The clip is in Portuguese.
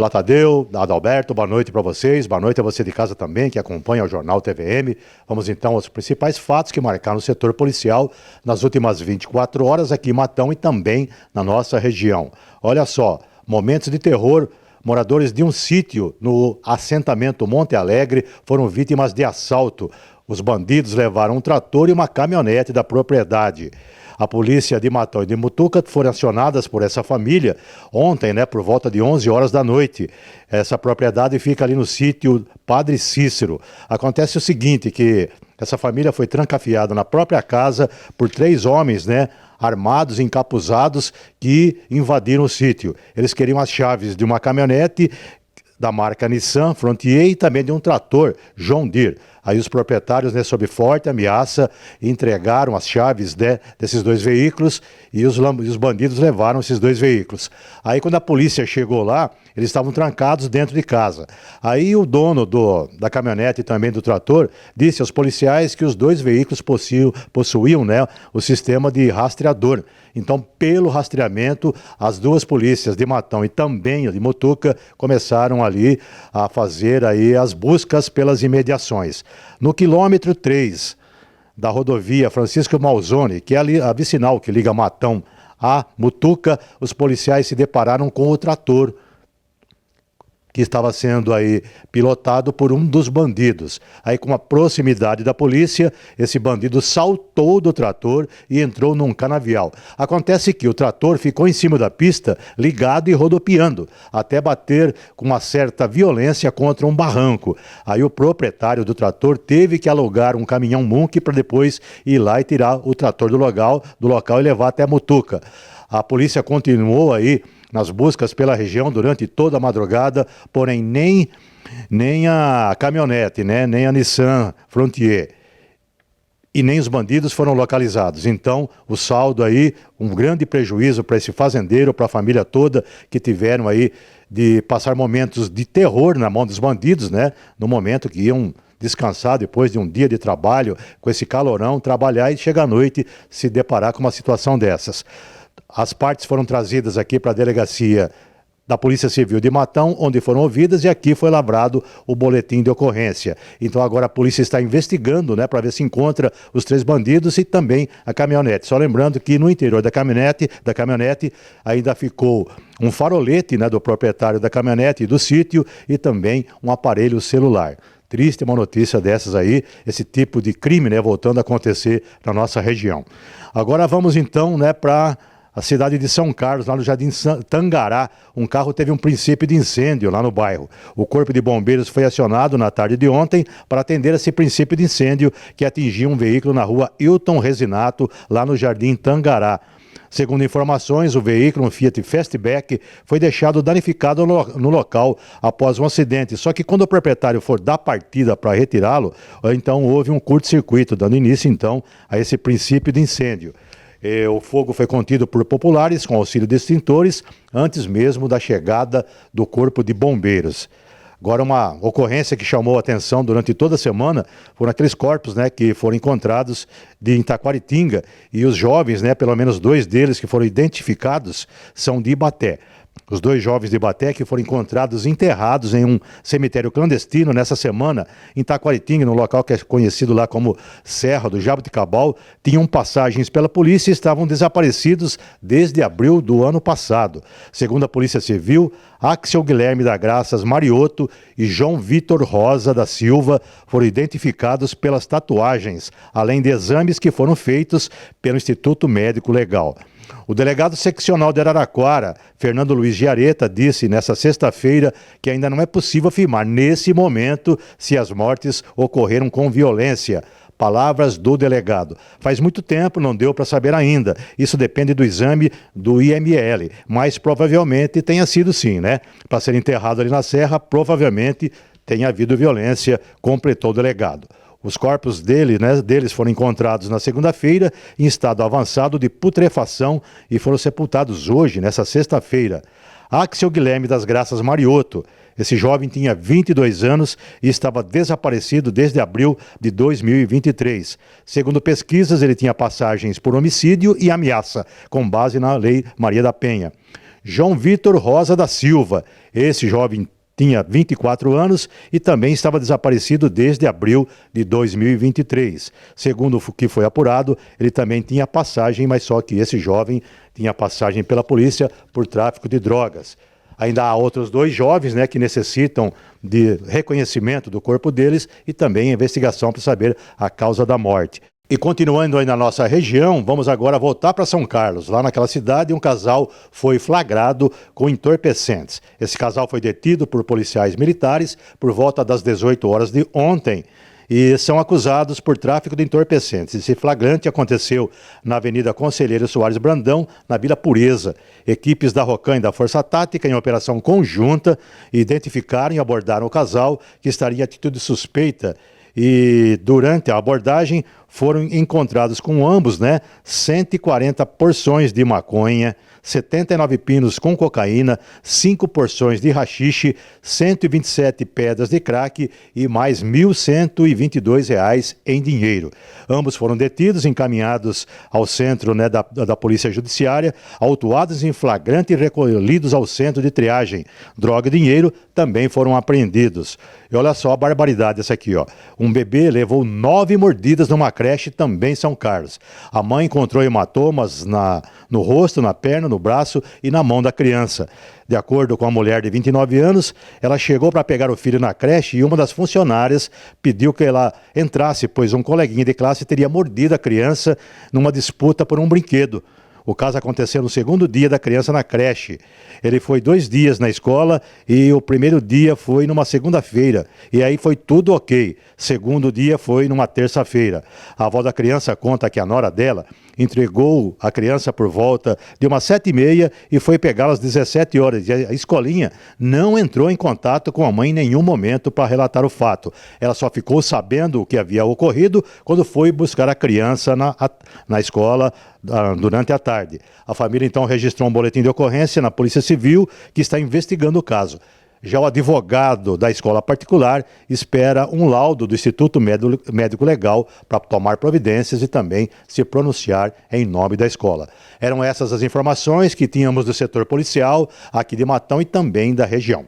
Olá, Tadeu, Adalberto, boa noite para vocês, boa noite a você de casa também, que acompanha o Jornal TVM. Vamos então aos principais fatos que marcaram o setor policial nas últimas 24 horas aqui em Matão e também na nossa região. Olha só, momentos de terror. Moradores de um sítio no assentamento Monte Alegre foram vítimas de assalto. Os bandidos levaram um trator e uma caminhonete da propriedade. A polícia de Matão e de Mutuca foram acionadas por essa família ontem, por volta de 11 horas da noite. Essa propriedade fica ali no sítio Padre Cícero. Acontece o seguinte, que essa família foi trancafiada na própria casa por 3 homens, armados, encapuzados, que invadiram o sítio. Eles queriam as chaves de uma caminhonete da marca Nissan Frontier e também de um trator John Deere. Aí os proprietários, sob forte ameaça, entregaram as chaves desses 2 veículos e os bandidos levaram esses 2 veículos. Aí quando a polícia chegou lá, eles estavam trancados dentro de casa. Aí o dono da caminhonete e também do trator disse aos policiais que os 2 veículos possuíam o sistema de rastreador. Então, pelo rastreamento, as 2 polícias de Matão e também de Mutuca começaram ali a fazer aí as buscas pelas imediações. No quilômetro 3 da rodovia Francisco Malzone, que é ali a vicinal que liga Matão a Mutuca, os policiais se depararam com o trator que estava sendo aí pilotado por um dos bandidos. Aí, com a proximidade da polícia, esse bandido saltou do trator e entrou num canavial. Acontece que o trator ficou em cima da pista, ligado e rodopiando, até bater com uma certa violência contra um barranco. Aí o proprietário do trator teve que alugar um caminhão Munk para depois ir lá e tirar o trator do local e levar até Mutuca. A polícia continuou aí nas buscas pela região durante toda a madrugada, porém nem a caminhonete, nem a Nissan Frontier e nem os bandidos foram localizados. Então, o saldo aí, um grande prejuízo para esse fazendeiro, para a família toda, que tiveram aí de passar momentos de terror na mão dos bandidos, no momento que iam descansar depois de um dia de trabalho, com esse calorão, trabalhar e chega à noite se deparar com uma situação dessas. As partes foram trazidas aqui para a delegacia da Polícia Civil de Matão, onde foram ouvidas, e aqui foi lavrado o boletim de ocorrência. Então agora a polícia está investigando, para ver se encontra os 3 bandidos e também a caminhonete. Só lembrando que no interior da caminhonete ainda ficou um farolete, do proprietário da caminhonete e do sítio, e também um aparelho celular. Triste uma notícia dessas aí, esse tipo de crime, voltando a acontecer na nossa região. Agora vamos então, para a cidade de São Carlos, lá no Jardim Tangará. Um carro teve um princípio de incêndio lá no bairro. O Corpo de Bombeiros foi acionado na tarde de ontem para atender esse princípio de incêndio que atingiu um veículo na rua Hilton Resinato, lá no Jardim Tangará. Segundo informações, o veículo, um Fiat Fastback, foi deixado danificado no local após um acidente. Só que quando o proprietário for dar partida para retirá-lo, então houve um curto-circuito, dando início então a esse princípio de incêndio. O fogo foi contido por populares com auxílio de extintores antes mesmo da chegada do Corpo de Bombeiros. Agora, uma ocorrência que chamou a atenção durante toda a semana foram aqueles corpos, que foram encontrados de Itaquaritinga, e os jovens, pelo menos 2 deles que foram identificados, são de Ibaté. Os 2 jovens de Ibaté que foram encontrados enterrados em um cemitério clandestino nessa semana em Itaquaritinga, no local que é conhecido lá como Serra do Jabuticabal, tinham passagens pela polícia e estavam desaparecidos desde abril do ano passado. Segundo a Polícia Civil, Axel Guilherme da Graças Mariotto e João Vitor Rosa da Silva foram identificados pelas tatuagens, além de exames que foram feitos pelo Instituto Médico Legal. O delegado seccional de Araraquara, Fernando Luiz Giareta, disse nesta sexta-feira que ainda não é possível afirmar nesse momento se as mortes ocorreram com violência. Palavras do delegado. Faz muito tempo, não deu para saber ainda. Isso depende do exame do IML, mas provavelmente tenha sido sim, Para ser enterrado ali na serra, provavelmente tenha havido violência, completou o delegado. Os corpos deles foram encontrados na segunda-feira em estado avançado de putrefação e foram sepultados hoje, nessa sexta-feira. Axel Guilherme das Graças Mariotto. Esse jovem tinha 22 anos e estava desaparecido desde abril de 2023. Segundo pesquisas, ele tinha passagens por homicídio e ameaça, com base na Lei Maria da Penha. João Vitor Rosa da Silva. Esse jovem tinha 24 anos e também estava desaparecido desde abril de 2023. Segundo o que foi apurado, ele também tinha passagem, mas só que esse jovem tinha passagem pela polícia por tráfico de drogas. Ainda há outros 2 jovens, que necessitam de reconhecimento do corpo deles e também investigação para saber a causa da morte. E continuando aí na nossa região, vamos agora voltar para São Carlos. Lá naquela cidade, um casal foi flagrado com entorpecentes. Esse casal foi detido por policiais militares por volta das 18 horas de ontem e são acusados por tráfico de entorpecentes. Esse flagrante aconteceu na Avenida Conselheiro Soares Brandão, na Vila Pureza. Equipes da Rocan e da Força Tática, em operação conjunta, identificaram e abordaram o casal, que estaria em atitude suspeita. E durante a abordagem foram encontrados com ambos 140 porções de maconha, 79 pinos com cocaína, 5 porções de haxixe, 127 pedras de crack e mais R$ 1.122 em dinheiro. Ambos foram detidos, encaminhados ao centro da Polícia Judiciária, autuados em flagrante e recolhidos ao centro de triagem. Droga e dinheiro também foram apreendidos. E olha só a barbaridade essa aqui, ó. Um bebê levou 9 mordidas numa creche também em São Carlos. A mãe encontrou hematomas no rosto, na perna, no braço e na mão da criança. De acordo com a mulher de 29 anos, ela chegou para pegar o filho na creche e uma das funcionárias pediu que ela entrasse, pois um coleguinha de classe teria mordido a criança numa disputa por um brinquedo. O caso aconteceu no segundo dia da criança na creche. Ele foi 2 dias na escola e o primeiro dia foi numa segunda-feira. E aí foi tudo ok. Segundo dia foi numa terça-feira. A avó da criança conta que a nora dela entregou a criança por volta de umas 7h30 e foi pegá-la às 17 horas. E a escolinha não entrou em contato com a mãe em nenhum momento para relatar o fato. Ela só ficou sabendo o que havia ocorrido quando foi buscar a criança na escola durante a tarde. A família então registrou um boletim de ocorrência na Polícia Civil, que está investigando o caso. Já o advogado da escola particular espera um laudo do Instituto Médico Legal para tomar providências e também se pronunciar em nome da escola. Eram essas as informações que tínhamos do setor policial aqui de Matão e também da região.